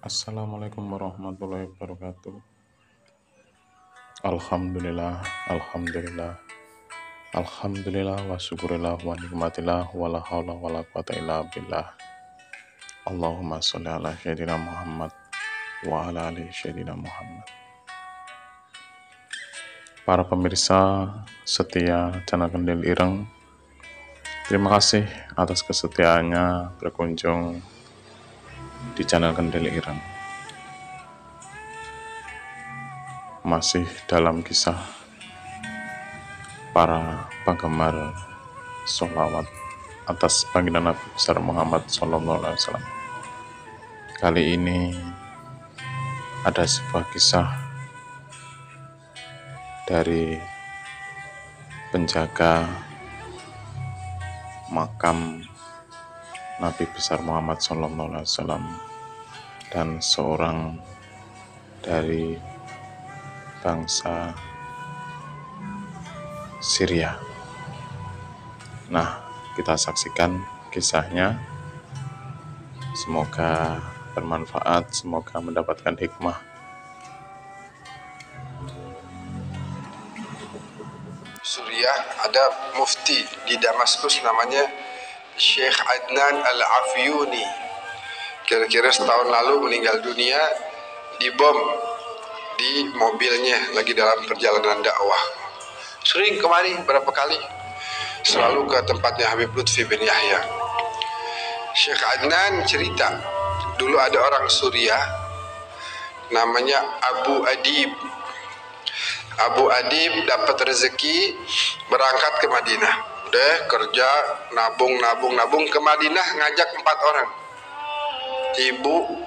Assalamualaikum warahmatullahi wabarakatuh. Alhamdulillah, alhamdulillah, alhamdulillah wa syukurillah wa nikmatillah wa la haula wa la quwata illa billah. Allahumma sholli ala sayyidina Muhammad wa ala ali sayyidina Muhammad. Para pemirsa setia channel Kendil Ireng, terima kasih atas kesetiaannya berkunjung di channel Kendil Ireng. Masih dalam kisah para penggemar sholawat atas baginda Nabi besar Muhammad SAW. Kali ini ada sebuah kisah dari penjaga makam Nabi besar Muhammad SAW dan seorang dari bangsa Syria. Nah, kita saksikan kisahnya. Semoga bermanfaat, semoga mendapatkan hikmah. Suriah ada mufti di Damaskus namanya Syekh Adnan Al-Afyuni. Kira-kira setahun lalu meninggal dunia dibom di mobilnya lagi dalam perjalanan dakwah. Sering kemari berapa kali, selalu ke tempatnya Habib Lutfi bin Yahya. Syekh Adnan cerita, dulu ada orang Suriah namanya Abu Adib. Abu Adib dapat rezeki berangkat ke Madinah. Udah kerja, nabung ke Madinah, ngajak 4 orang. Ibu,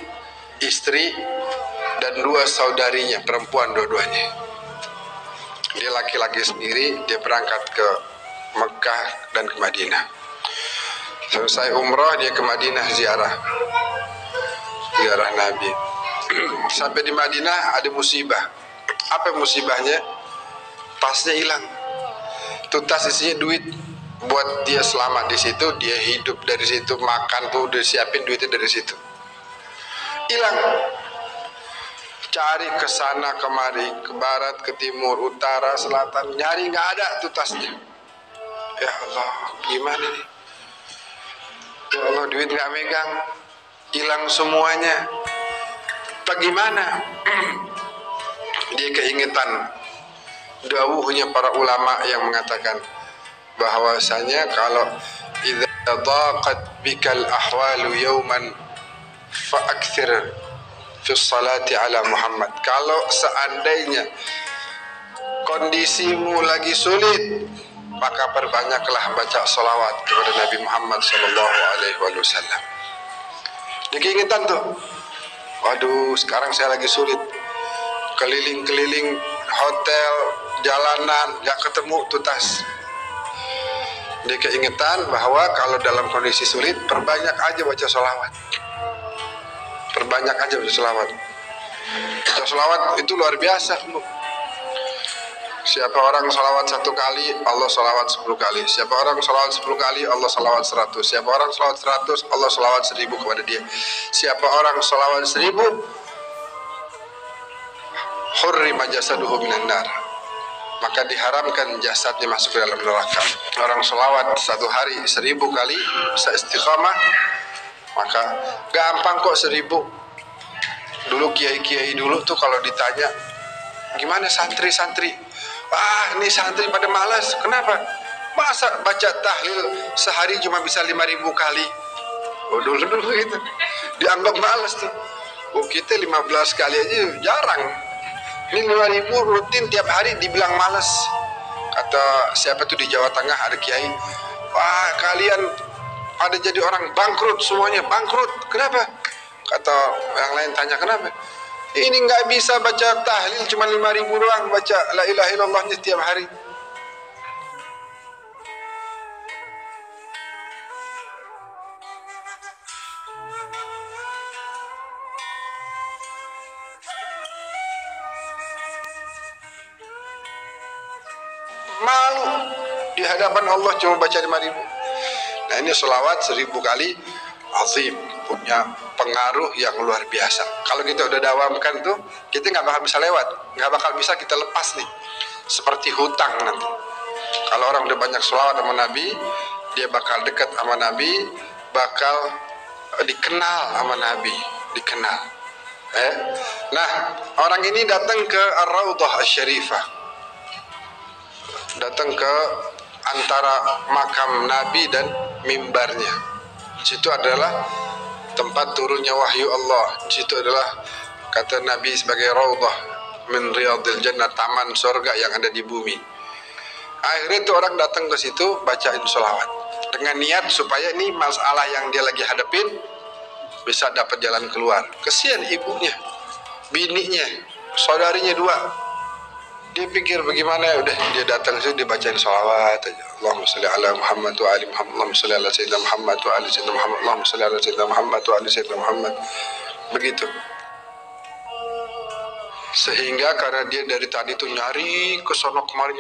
istri, dan 2 saudarinya, perempuan dua-duanya. Dia laki-laki sendiri, dia berangkat ke Mekah dan ke Madinah. Selesai umrah, dia ke Madinah ziarah Nabi. Sampai di Madinah ada musibah. Apa musibahnya? Tasnya hilang. Itu tas isinya duit buat dia selamat di situ, dia hidup dari situ, makan tuh udah siapin duitnya dari situ. Hilang. Cari ke sana kemari, ke barat, ke timur, utara, selatan, nyari nggak ada tuh tasnya. Ya Allah, gimana nih? Ya Allah, duit nggak megang, hilang semuanya. Bagaimana? Dia keingetan dawuhnya para ulama yang mengatakan bahwasanya kalau idza daqat bikal ahwalu yawman fa'akthir fi salati ala Muhammad. Kalau seandainya kondisimu lagi sulit, maka perbanyaklah baca salawat kepada Nabi Muhammad sallallahu alaihi wasallam. Dia keingetan tuh, waduh sekarang saya lagi sulit, keliling-keliling hotel, jalanan, gak ketemu tuh tas. Dia keingetan bahwa kalau dalam kondisi sulit, perbanyak aja baca sholawat. Perbanyak aja baca sholawat. Baca sholawat itu luar biasa, Bu. Siapa orang sholawat 1 kali, Allah sholawat 10 kali. Siapa orang sholawat 10 kali, Allah sholawat 100. Siapa orang sholawat 100, Allah sholawat 1000 kepada dia. Siapa orang sholawat 1000, hurrima jasaduhu minan nar, maka diharamkan jasadnya masuk ke dalam neraka. Orang selawat 1 hari 1000 kali bisa istiqamah, maka gampang kok 1000. Dulu kiai-kiai dulu tuh kalau ditanya gimana santri-santri, ini santri pada malas. Kenapa? Masa baca tahlil sehari cuma bisa 5000 kali? Dulu gitu dianggap malas tuh. Kita 15 kali aja jarang. Ini 5000 rutin tiap hari dibilang malas. Kata siapa tuh di Jawa Tengah ada kiai, kalian ada jadi orang bangkrut semuanya, bangkrut. Kenapa? Kata yang lain tanya kenapa? Ini nggak bisa baca tahlil cuma 5000 doang, baca la ilaha illallahnya tiap hari. Malu di hadapan Allah cuma baca 5000. Nah ini selawat 1000 kali azim, punya pengaruh yang luar biasa. Kalau kita udah dawamkan tuh, kita nggak bakal bisa lewat, nggak bakal bisa kita lepas nih. Seperti hutang nanti. Kalau orang udah banyak sholawat sama Nabi, dia bakal dekat sama Nabi, bakal dikenal sama Nabi, dikenal. Nah, orang ini datang ke Ar-Raudhah Asy-Syarifah, datang ke antara makam Nabi dan mimbarnya. Di situ adalah tempat turunnya wahyu Allah. Di situ adalah kata Nabi sebagai Raudhah min Riyadil Jannah, taman surga yang ada di bumi. Akhirnya itu orang datang ke situ bacain sholawat dengan niat supaya ini masalah yang dia lagi hadapin bisa dapat jalan keluar. Kesian ibunya, bininya, saudarinya dua. Dia pikir bagaimana, ya udah dia datang situ dibacain sholawat aja. Allahumma sholli ala Muhammad wa ali Muhammad, Allahumma sholli ala sayyidina Muhammad wa ali sayyidina Muhammad, Allahumma sholli ala sayyidina Muhammad wa ali sayyidina Muhammad. Begitu. Sehingga karena dia dari tadi tuh nyari ke sono kemari,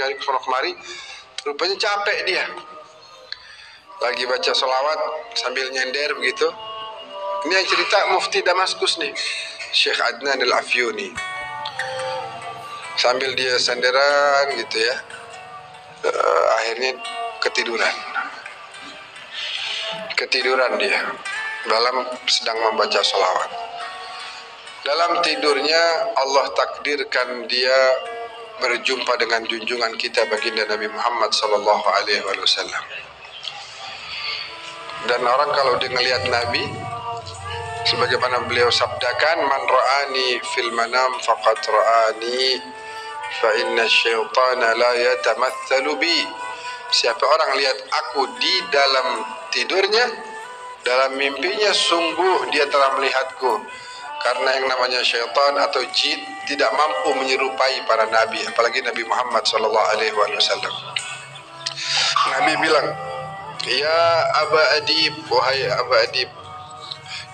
rupanya capek dia. Lagi baca sholawat sambil nyender begitu. Ini yang cerita Mufti Damaskus nih, Syekh Adnan Al-Afyuni. Sambil dia senderan gitu ya, akhirnya ketiduran dia dalam sedang membaca sholawat. Dalam tidurnya Allah takdirkan dia berjumpa dengan junjungan kita baginda Nabi Muhammad sallallahu alaihi wasallam. Dan orang kalau dia ngelihat Nabi, sebagaimana beliau sabdakan, man ra'ani fil manam faqad ra'ani fa inna syaitana la yatamatsalu bi. Siapa orang lihat aku di dalam tidurnya, dalam mimpinya, sungguh dia telah melihatku. Karena yang namanya syaitan atau jin tidak mampu menyerupai para nabi, apalagi Nabi Muhammad sallallahu alaihi wasallam. Nabi bilang, "Ya Aba Adib, wahai Aba Adib,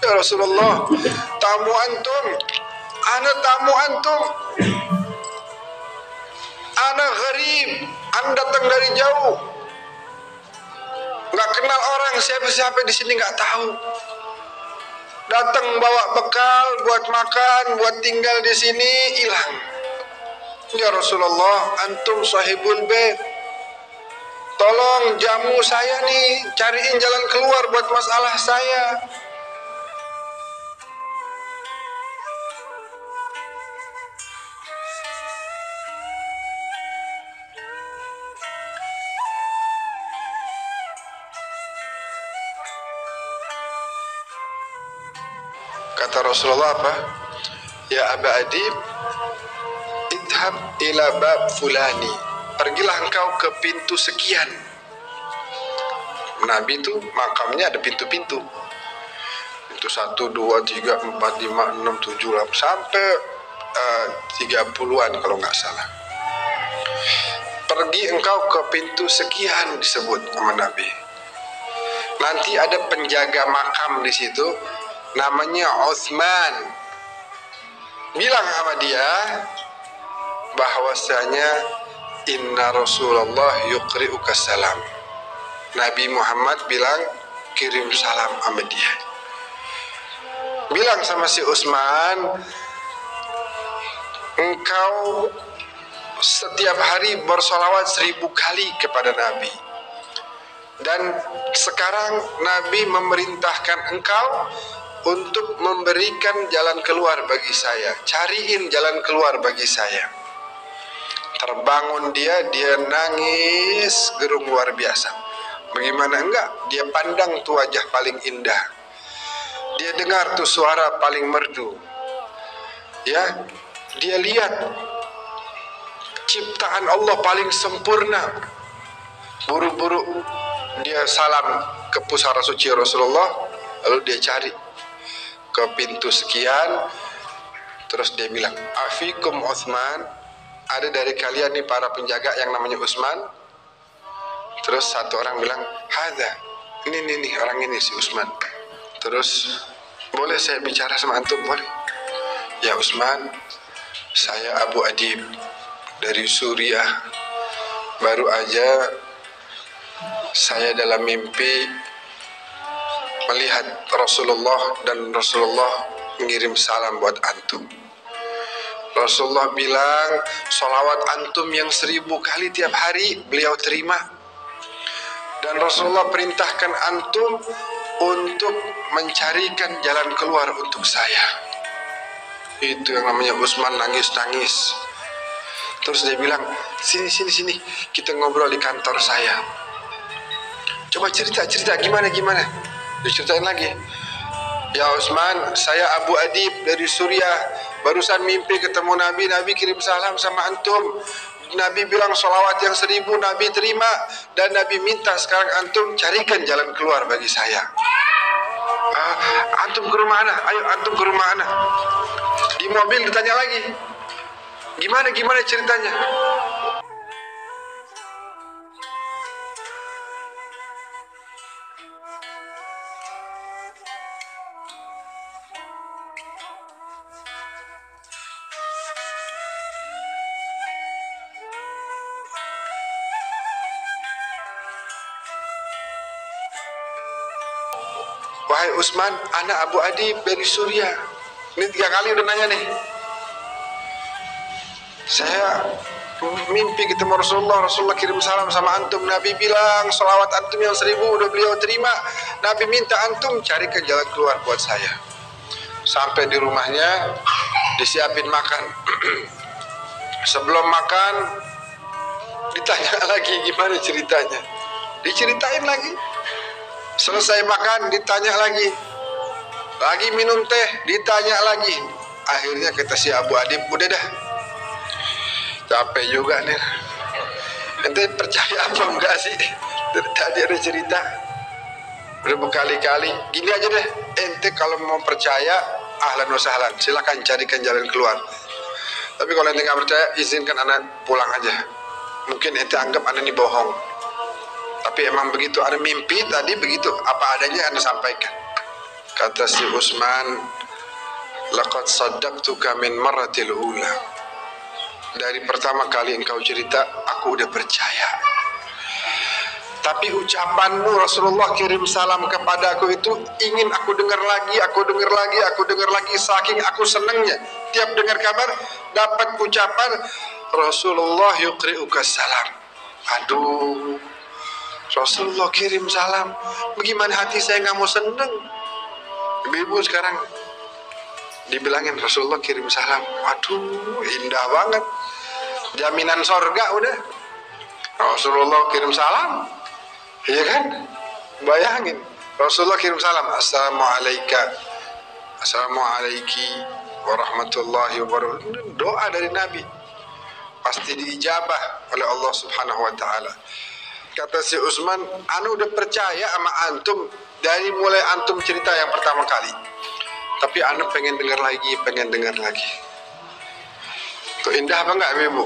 ya Rasulullah, tamu antum, ana tamu antum, ana gharib, anda datang dari jauh, nggak kenal orang, siapa-siapa di sini nggak tahu. Datang bawa bekal buat makan, buat tinggal di sini, hilang. Ya Rasulullah, antum sahibul bait, tolong jamu saya nih, cariin jalan keluar buat masalah saya." Kata Rasulullah apa? Ya Aba Adib, idhab ila bab fulani, pergilah engkau ke pintu sekian. Nabi itu makamnya ada pintu-pintu. Pintu 1, 2, 3, 4, 5, 6, 7, 8 sampai 30-an kalau nggak salah. Pergi engkau ke pintu sekian disebut sama Nabi. Nanti ada penjaga makam di situ, namanya Utsman. Bilang sama dia bahwasanya inna Rasulullah yuqri'uka salam. Nabi Muhammad bilang kirim salam sama dia. Bilang sama si Utsman, engkau setiap hari bersolawat 1000 kali kepada Nabi. Dan sekarang Nabi memerintahkan engkau untuk memberikan jalan keluar bagi saya. Cariin jalan keluar bagi saya. Terbangun dia nangis gerung luar biasa. Bagaimana enggak? Dia pandang tuh wajah paling indah. Dia dengar tuh suara paling merdu. Ya, dia lihat ciptaan Allah paling sempurna. Buru-buru dia salam ke pusara suci Rasulullah, lalu dia cari ke pintu sekian, terus dia bilang, afikum Utsman, ada dari kalian nih para penjaga yang namanya Utsman? Terus satu orang bilang, hadza, ini orang ini si Utsman. Terus, boleh saya bicara sama antum? Boleh. Ya Utsman, saya Abu Adib dari Suriah. Baru aja saya dalam mimpi melihat Rasulullah dan Rasulullah mengirim salam buat antum. Rasulullah bilang solawat antum yang 1000 kali tiap hari beliau terima. Dan Rasulullah perintahkan antum untuk mencarikan jalan keluar untuk saya. Itu yang namanya Utsman nangis-nangis. Terus dia bilang, sini, kita ngobrol di kantor saya. Coba cerita gimana? Diceritain lagi. Ya Utsman, saya Abu Adib dari Suriah. Barusan mimpi ketemu Nabi kirim salam sama antum. Nabi bilang solawat yang 1000 Nabi terima. Dan Nabi minta sekarang antum carikan jalan keluar bagi saya. Antum ke rumah ana, ayo antum ke rumah ana. Di mobil ditanya lagi, gimana ceritanya? Wahai Utsman, anak Abu Adib dari Suriah. Ini 3 kali udah nanya nih. Saya mimpi ketemu Rasulullah kirim salam sama antum. Nabi bilang selawat antum yang 1000 udah beliau terima. Nabi minta antum carikan jalan keluar buat saya. Sampai di rumahnya disiapin makan. Sebelum makan ditanya lagi gimana ceritanya. Diceritain lagi. Selesai makan ditanya lagi. Lagi minum teh ditanya lagi. Akhirnya kata si Abu Adib, udah dah, capek juga nih. Ente percaya apa enggak sih? Tadi ada cerita udah berkali-kali. Gini aja deh, ente kalau mau percaya ahlan wa sahlan, silakan carikan jalan keluar. Tapi kalau ente nggak percaya, izinkan anak pulang aja. Mungkin ente anggap anak ini bohong, tapi emang begitu. Ada mimpi tadi begitu, apa adanya anda sampaikan. Kata si Utsman, laqad saddaqtuka min marratil ula. Dari pertama kali engkau cerita, aku udah percaya. Tapi ucapanmu Rasulullah kirim salam kepada aku itu ingin aku dengar lagi. Saking aku senangnya. Tiap dengar kabar, dapat ucapan Rasulullah yuqri'uka salam. Aduh, Rasulullah kirim salam. Bagaimana hati saya nggak mau seneng. Ibu-ibu sekarang dibilangin Rasulullah kirim salam. Waduh, indah banget. Jaminan sorga udah. Rasulullah kirim salam. Iya kan? Bayangin. Rasulullah kirim salam. Assalamualaikum warahmatullahi wabarakatuh. Doa dari Nabi. Pasti diijabah oleh Allah subhanahu wa ta'ala. Kata si Utsman, anu udah percaya sama antum dari mulai antum cerita yang pertama kali. Tapi anu pengen dengar lagi. Tuh indah apa enggak Ibu?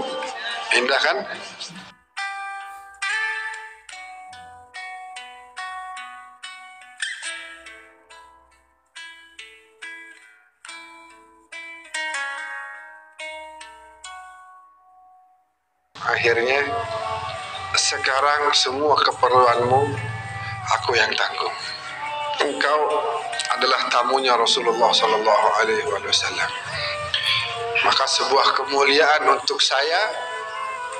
Indah kan? Akhirnya sekarang semua keperluanmu aku yang tanggung. Engkau adalah tamunya Rasulullah Sallallahu Alaihi Wasallam. Maka sebuah kemuliaan untuk saya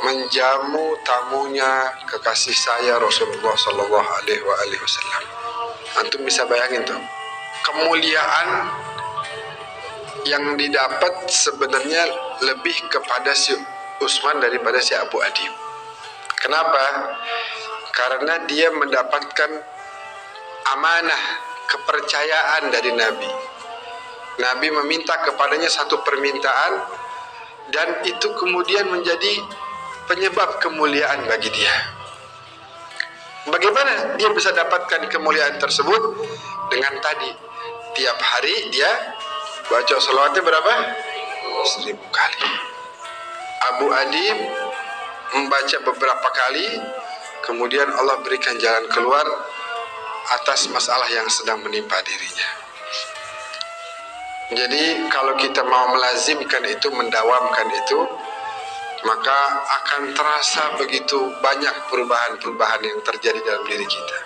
menjamu tamunya kekasih saya Rasulullah Sallallahu Alaihi Wasallam. Antum bisa bayangin tuh kemuliaan yang didapat sebenarnya lebih kepada si Utsman daripada si Abu Adib. Kenapa? Karena dia mendapatkan amanah, kepercayaan dari Nabi. Nabi meminta kepadanya satu permintaan dan itu kemudian menjadi penyebab kemuliaan bagi dia. Bagaimana dia bisa dapatkan kemuliaan tersebut? Dengan tadi, tiap hari dia baca salawatnya berapa? 1000 kali. Abu Adib membaca beberapa kali, kemudian Allah berikan jalan keluar atas masalah yang sedang menimpa dirinya. Jadi kalau kita mau melazimkan itu, mendawamkan itu, maka akan terasa begitu banyak perubahan-perubahan yang terjadi dalam diri kita.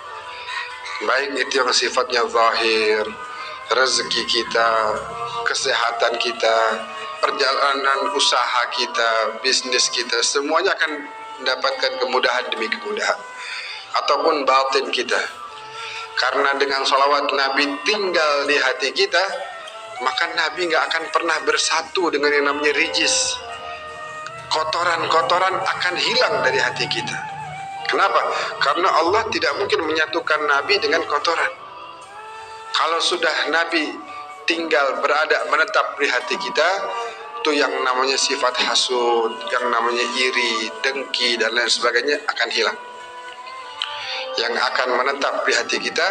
baik itu yang sifatnya zahir, rezeki kita, kesehatan kita, perjalanan usaha kita, bisnis kita, semuanya akan mendapatkan kemudahan demi kemudahan. Ataupun batin kita, karena dengan salawat Nabi tinggal di hati kita, maka Nabi nggak akan pernah bersatu dengan yang namanya rijis. Kotoran-kotoran akan hilang dari hati kita. Kenapa? Karena Allah tidak mungkin menyatukan Nabi dengan kotoran. Kalau sudah Nabi tinggal berada menetap di hati kita, itu yang namanya sifat hasud, yang namanya iri, dengki dan lain sebagainya akan hilang. Yang akan menetap di hati kita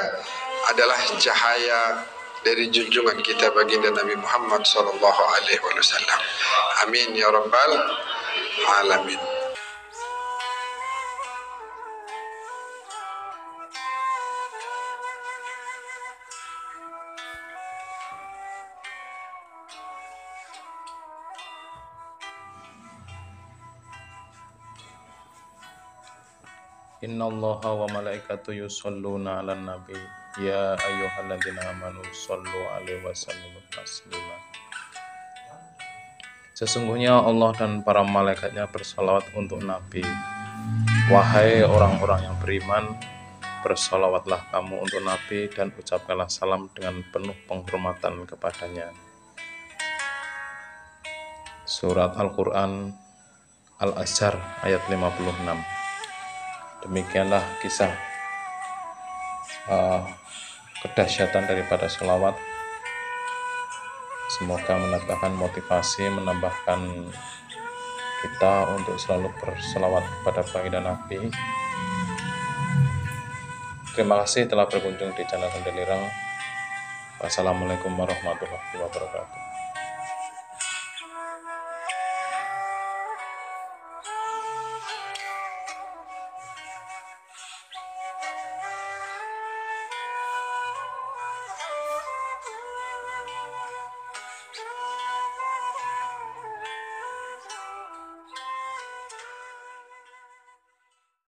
adalah cahaya dari junjungan kita baginda Nabi Muhammad sallallahu alaihi wasallam. Amin ya rabbal alamin. Innallaha wa malaikatu yusholluna 'alan nabi ya ayyuhalladzina amanu shollu 'alaihi wa sallimu taslima. Sesungguhnya Allah dan para malaikatnya bersalawat untuk Nabi. Wahai orang-orang yang beriman, bersalawatlah kamu untuk Nabi dan ucapkanlah salam dengan penuh penghormatan kepadanya. Surat Al-Quran Al-Azhar ayat 56. Demikianlah kisah kedahsyatan daripada selawat. Semoga menambahkan motivasi, menambahkan kita untuk selalu berselawat kepada baginda Nabi. Terima kasih telah berkunjung di channel Kendelirang. Wassalamualaikum warahmatullahi wabarakatuh.